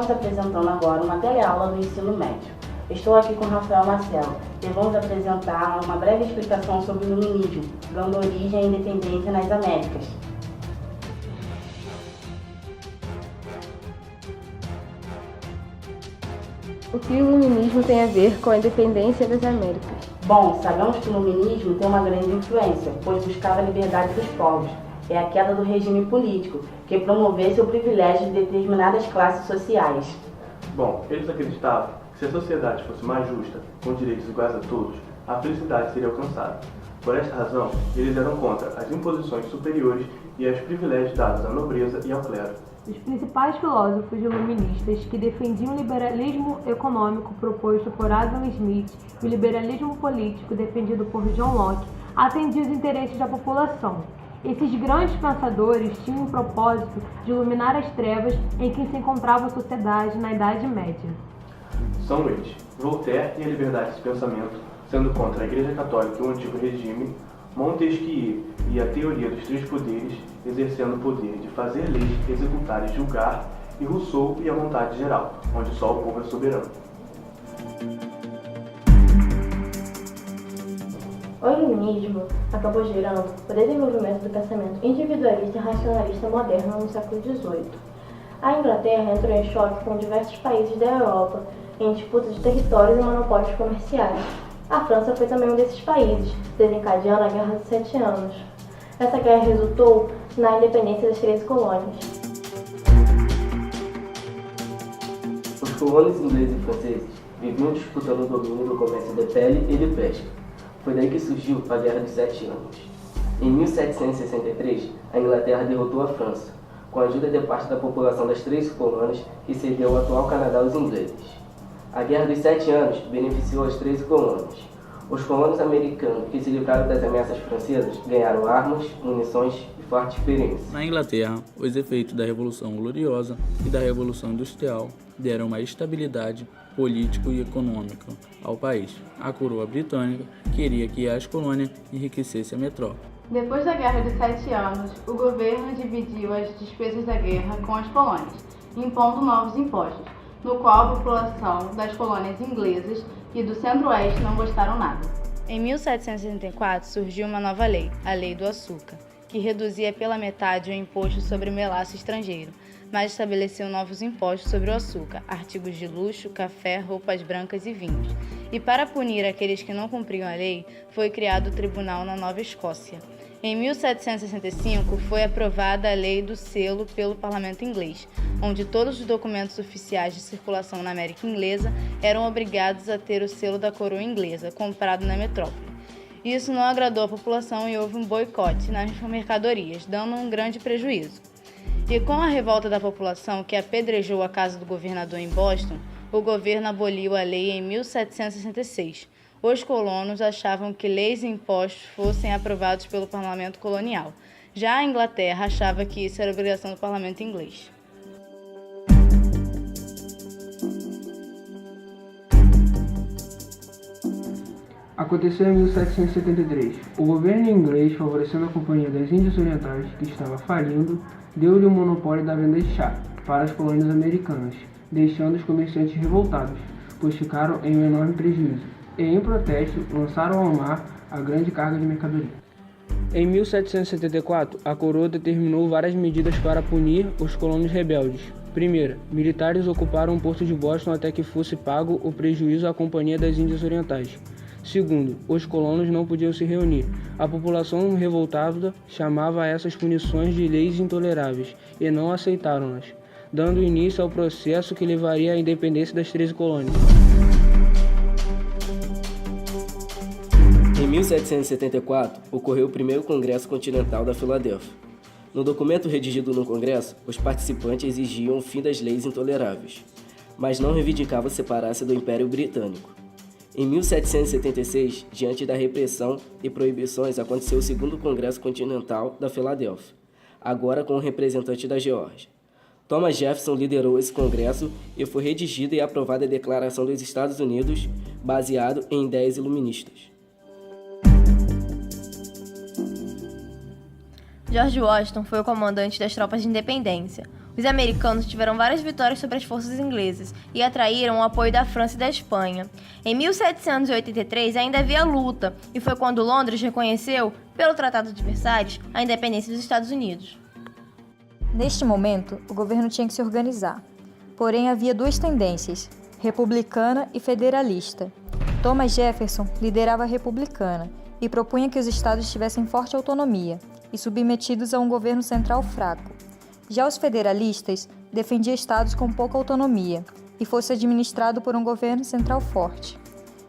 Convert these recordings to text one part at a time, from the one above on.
Estamos apresentando agora uma teleaula do ensino médio. Estou aqui com Rafael Marcelo e vamos apresentar uma breve explicação sobre o iluminismo, dando origem à independência nas Américas. O que o iluminismo tem a ver com a independência das Américas? Bom, sabemos que o iluminismo tem uma grande influência, pois buscava a liberdade dos povos. É a queda do regime político, que promovesse o privilégio de determinadas classes sociais. Bom, eles acreditavam que se a sociedade fosse mais justa, com direitos iguais a todos, a felicidade seria alcançada. Por esta razão, eles eram contra as imposições superiores e os privilégios dados à nobreza e ao clero. Os principais filósofos iluministas que defendiam o liberalismo econômico proposto por Adam Smith e o liberalismo político defendido por John Locke atendiam os interesses da população. Esses grandes pensadores tinham o propósito de iluminar as trevas em que se encontrava a sociedade na Idade Média. São eles, Voltaire e a liberdade de pensamento, sendo contra a Igreja Católica e o antigo regime, Montesquieu e a teoria dos três poderes, exercendo o poder de fazer leis, executar e julgar, e Rousseau e a vontade geral, onde só o povo é soberano. O iluminismo acabou gerando o desenvolvimento do pensamento individualista e racionalista moderno no século XVIII. A Inglaterra entrou em choque com diversos países da Europa em disputa de territórios e monopólios comerciais. A França foi também um desses países, desencadeando a Guerra dos 7 Anos. Essa guerra resultou na independência das 13 colônias. Os colonos ingleses e franceses viviam disputando o domínio do comércio de pele e de pesca. Foi daí que surgiu a Guerra dos 7 Anos. Em 1763, a Inglaterra derrotou a França, com a ajuda de parte da população das 13 colônias que cedeu o atual Canadá aos ingleses. A Guerra dos 7 Anos beneficiou as 13 colônias. Os colonos americanos que se livraram das ameaças francesas ganharam armas, munições e forte experiência. Na Inglaterra, os efeitos da Revolução Gloriosa e da Revolução Industrial deram uma estabilidade político e econômica ao país. A coroa britânica queria que as colônias enriquecessem a metrópole. Depois da Guerra dos 7 Anos, o governo dividiu as despesas da guerra com as colônias, impondo novos impostos, no qual a população das colônias inglesas e do centro-oeste não gostaram nada. Em 1764 surgiu uma nova lei, a Lei do Açúcar, que reduzia pela metade o imposto sobre melaço estrangeiro, mas estabeleceu novos impostos sobre o açúcar, artigos de luxo, café, roupas brancas e vinhos. E para punir aqueles que não cumpriam a lei, foi criado o Tribunal na Nova Escócia. Em 1765 foi aprovada a Lei do Selo pelo Parlamento inglês, onde todos os documentos oficiais de circulação na América Inglesa eram obrigados a ter o selo da coroa inglesa, comprado na metrópole. Isso não agradou a população e houve um boicote nas mercadorias, dando um grande prejuízo. E com a revolta da população que apedrejou a casa do governador em Boston, o governo aboliu a lei em 1766. Os colonos achavam que leis e impostos fossem aprovados pelo parlamento colonial. Já a Inglaterra achava que isso era obrigação do parlamento inglês. Aconteceu em 1773. O governo inglês, favorecendo a Companhia das Índias Orientais, que estava falindo, deu-lhe o monopólio da venda de chá para as colônias americanas, deixando os comerciantes revoltados, pois ficaram em um enorme prejuízo, e, em protesto, lançaram ao mar a grande carga de mercadoria. Em 1774, a coroa determinou várias medidas para punir os colonos rebeldes. Primeira, militares ocuparam o porto de Boston até que fosse pago o prejuízo à Companhia das Índias Orientais. Segundo, os colonos não podiam se reunir. A população revoltada chamava essas punições de leis intoleráveis e não aceitaram-nas, dando início ao processo que levaria à independência das 13 colônias. Em 1774, ocorreu o primeiro Congresso Continental da Filadélfia. No documento redigido no Congresso, os participantes exigiam o fim das leis intoleráveis, mas não reivindicavam separar-se do Império Britânico. Em 1776, diante da repressão e proibições, aconteceu o segundo Congresso Continental da Filadélfia, agora com o representante da Geórgia. Thomas Jefferson liderou esse congresso e foi redigida e aprovada a Declaração dos Estados Unidos, baseado em ideias iluministas. George Washington foi o comandante das tropas de independência. Os americanos tiveram várias vitórias sobre as forças inglesas e atraíram o apoio da França e da Espanha. Em 1783 ainda havia luta, e foi quando Londres reconheceu, pelo Tratado de Versalhes, a independência dos Estados Unidos. Neste momento, o governo tinha que se organizar. Porém, havia duas tendências, republicana e federalista. Thomas Jefferson liderava a republicana e propunha que os estados tivessem forte autonomia e submetidos a um governo central fraco. Já os federalistas defendiam estados com pouca autonomia e fosse administrado por um governo central forte.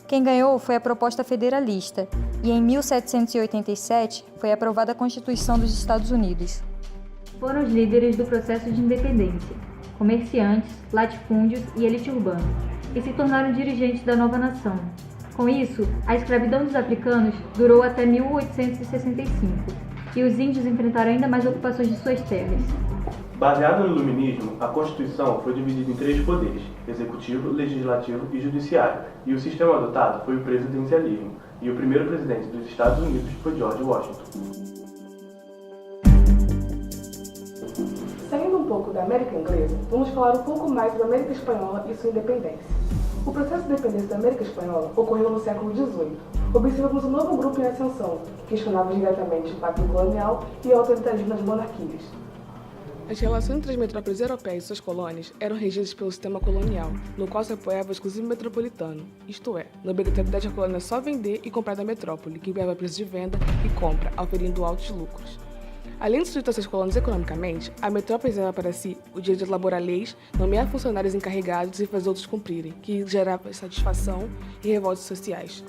Quem ganhou foi a proposta federalista e em 1787 foi aprovada a Constituição dos Estados Unidos. Foram os líderes do processo de independência, comerciantes, latifúndios e elite urbana, e se tornaram dirigentes da nova nação. Com isso, a escravidão dos africanos durou até 1865, e os índios enfrentaram ainda mais ocupações de suas terras. Baseado no iluminismo, a Constituição foi dividida em 3 poderes, executivo, legislativo e judiciário, e o sistema adotado foi o presidencialismo, e o primeiro presidente dos Estados Unidos foi George Washington. Saindo um pouco da América Inglesa, vamos falar um pouco mais da América Espanhola e sua independência. O processo de independência da América Espanhola ocorreu no século XVIII. Observamos um novo grupo em ascensão, que questionava diretamente o pacto colonial e o autoritarismo das monarquias. As relações entre as metrópoles europeias e suas colônias eram regidas pelo sistema colonial, no qual se apoiava o exclusivo metropolitano, isto é, na obrigatoriedade da colônia só vender e comprar da metrópole, que empenhava preços de venda e compra, auferindo altos lucros. Além de sustentar suas colônias economicamente, a metrópole reservava para si o direito de elaborar leis, nomear funcionários encarregados e fazer outros cumprirem, que gerava insatisfação e revoltas sociais.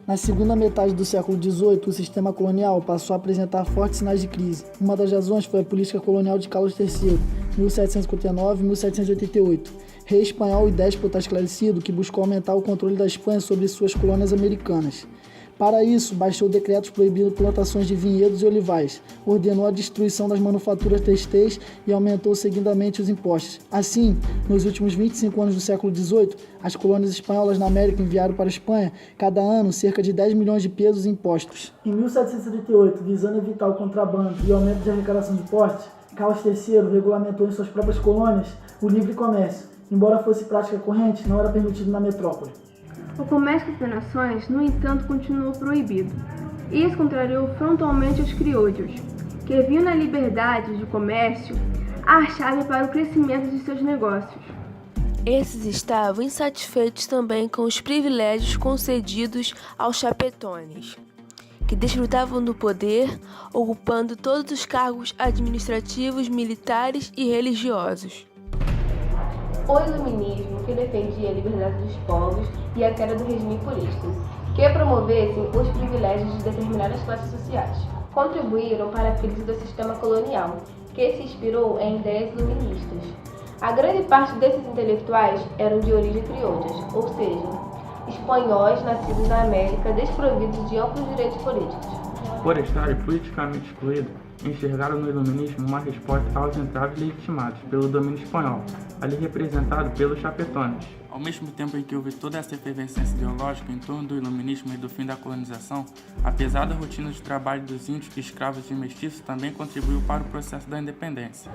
Na segunda metade do século XVIII, o sistema colonial passou a apresentar fortes sinais de crise. Uma das razões foi a política colonial de Carlos III, 1759-1788, rei espanhol e déspota esclarecido que buscou aumentar o controle da Espanha sobre suas colônias americanas. Para isso, baixou decretos proibindo plantações de vinhedos e olivais, ordenou a destruição das manufaturas têxteis e aumentou seguidamente os impostos. Assim, nos últimos 25 anos do século XVIII, as colônias espanholas na América enviaram para a Espanha, cada ano, cerca de 10 milhões de pesos em impostos. Em 1778, visando evitar o contrabando e o aumento de arrecadação de impostos, Carlos III regulamentou em suas próprias colônias o livre comércio. Embora fosse prática corrente, não era permitido na metrópole. O comércio entre nações, no entanto, continuou proibido. Isso contrariou frontalmente os criollos, que viam na liberdade de comércio a chave para o crescimento de seus negócios. Esses estavam insatisfeitos também com os privilégios concedidos aos chapetones, que desfrutavam do poder, ocupando todos os cargos administrativos, militares e religiosos. O iluminismo, que defendia a liberdade dos povos e a queda do regime político, que promovessem os privilégios de determinadas classes sociais, contribuíram para a crise do sistema colonial, que se inspirou em ideias iluministas. A grande parte desses intelectuais eram de origem criolhas, ou seja, espanhóis nascidos na América desprovidos de amplos direitos políticos. Por estarem politicamente excluídos, enxergaram no iluminismo uma resposta aos entraves legitimados pelo domínio espanhol, ali representado pelos chapetones. Ao mesmo tempo em que houve toda essa efervescência ideológica em torno do iluminismo e do fim da colonização, apesar da rotina de trabalho dos índios, escravos e mestiços também contribuiu para o processo da independência.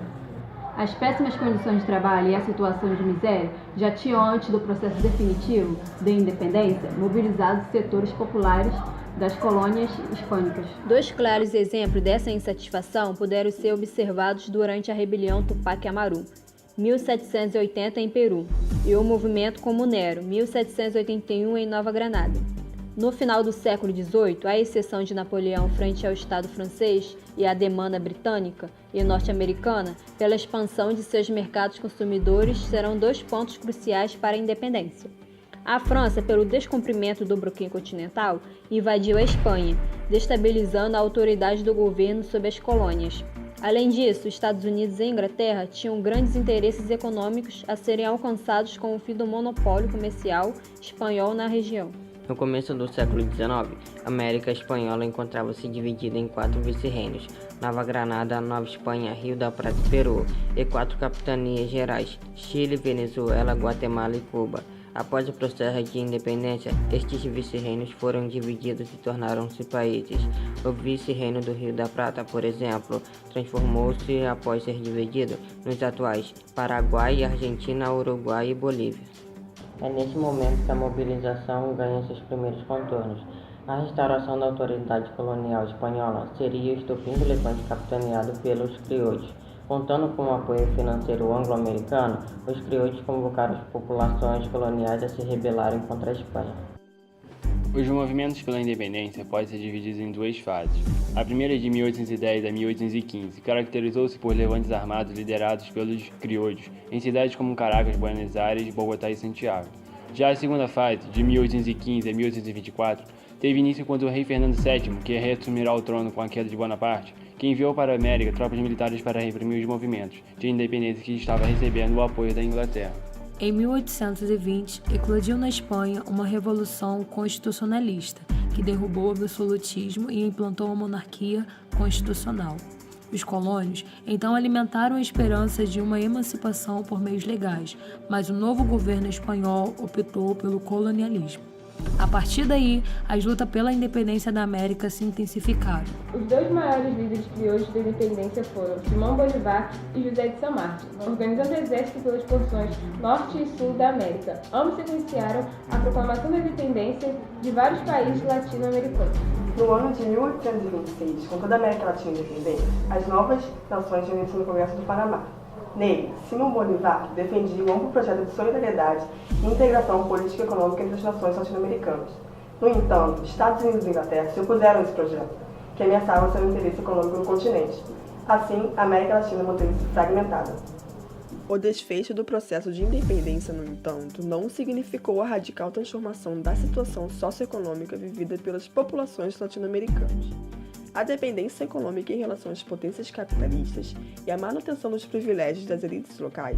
As péssimas condições de trabalho e a situação de miséria já tinham, antes do processo definitivo de independência, mobilizado os setores populares das colônias hispânicas. Dois claros exemplos dessa insatisfação puderam ser observados durante a rebelião Tupac Amaru, 1780 em Peru, e o movimento comunero, 1781 em Nova Granada. No final do século XVIII, à exceção de Napoleão frente ao Estado francês e à demanda britânica e norte-americana pela expansão de seus mercados consumidores, serão dois pontos cruciais para a independência. A França, pelo descumprimento do bloqueio continental, invadiu a Espanha, destabilizando a autoridade do governo sobre as colônias. Além disso, Estados Unidos e Inglaterra tinham grandes interesses econômicos a serem alcançados com o fim do monopólio comercial espanhol na região. No começo do século XIX, a América Espanhola encontrava-se dividida em 4 vice-reinos: Nova Granada, Nova Espanha, Rio da Prata e Peru, e 4 capitanias gerais: Chile, Venezuela, Guatemala e Cuba. Após o processo de independência, estes vice-reinos foram divididos e tornaram-se países. O vice-reino do Rio da Prata, por exemplo, transformou-se, após ser dividido, nos atuais Paraguai, Argentina, Uruguai e Bolívia. É nesse momento que a mobilização ganha seus primeiros contornos. A restauração da autoridade colonial espanhola seria o estopim do levante capitaneado pelos crioulos. Contando com o apoio financeiro anglo-americano, os crioulos convocaram as populações coloniais a se rebelarem contra a Espanha. Os movimentos pela independência podem ser divididos em duas fases. A primeira, de 1810 a 1815, caracterizou-se por levantes armados liderados pelos crioulos em cidades como Caracas, Buenos Aires, Bogotá e Santiago. Já a segunda fase, de 1815 a 1824, teve início quando o rei Fernando VII, que reassumirá o trono com a queda de Bonaparte, que enviou para a América tropas militares para reprimir os movimentos de independência que estava recebendo o apoio da Inglaterra. Em 1820, eclodiu na Espanha uma revolução constitucionalista, que derrubou o absolutismo e implantou a monarquia constitucional. Os colônios então alimentaram a esperança de uma emancipação por meios legais, mas o novo governo espanhol optou pelo colonialismo. A partir daí, as lutas pela independência da América se intensificaram. Os dois maiores líderes crioulos da independência foram Simão Bolívar e José de San Martín, organizando o exército pelas porções norte e sul da América. Ambos sequenciaram a proclamação da independência de vários países latino-americanos. No ano de 1826, com toda a América Latina independente, as novas nações reuniram-se no Congresso do Panamá. Nele, Simão Bolívar defendia um amplo projeto de solidariedade e integração política e econômica entre as nações latino-americanas. No entanto, Estados Unidos e Inglaterra se opuseram a esse projeto, que ameaçava seu interesse econômico no continente. Assim, a América Latina manteve-se fragmentada. O desfecho do processo de independência, no entanto, não significou a radical transformação da situação socioeconômica vivida pelas populações latino-americanas. A dependência econômica em relação às potências capitalistas e a manutenção dos privilégios das elites locais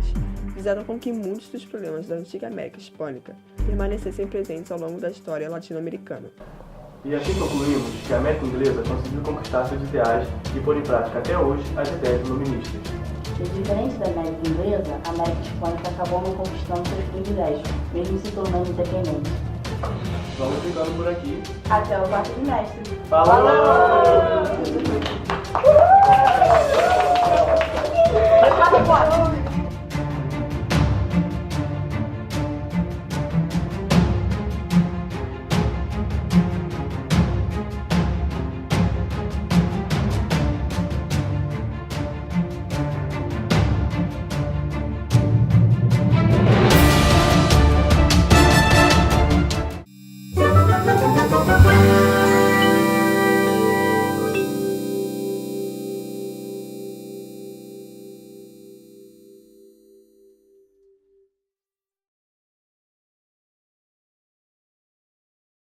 fizeram com que muitos dos problemas da antiga América Hispânica permanecessem presentes ao longo da história latino-americana. E assim concluímos que a América Inglesa conseguiu conquistar seus ideais e pôr em prática até hoje as ideias iluministas. E diferente da América Inglesa, a América Hispânica acabou não conquistando seus privilégios, mesmo se tornando independente. Vamos ficando por aqui. Até o quarto trimestre. Falou!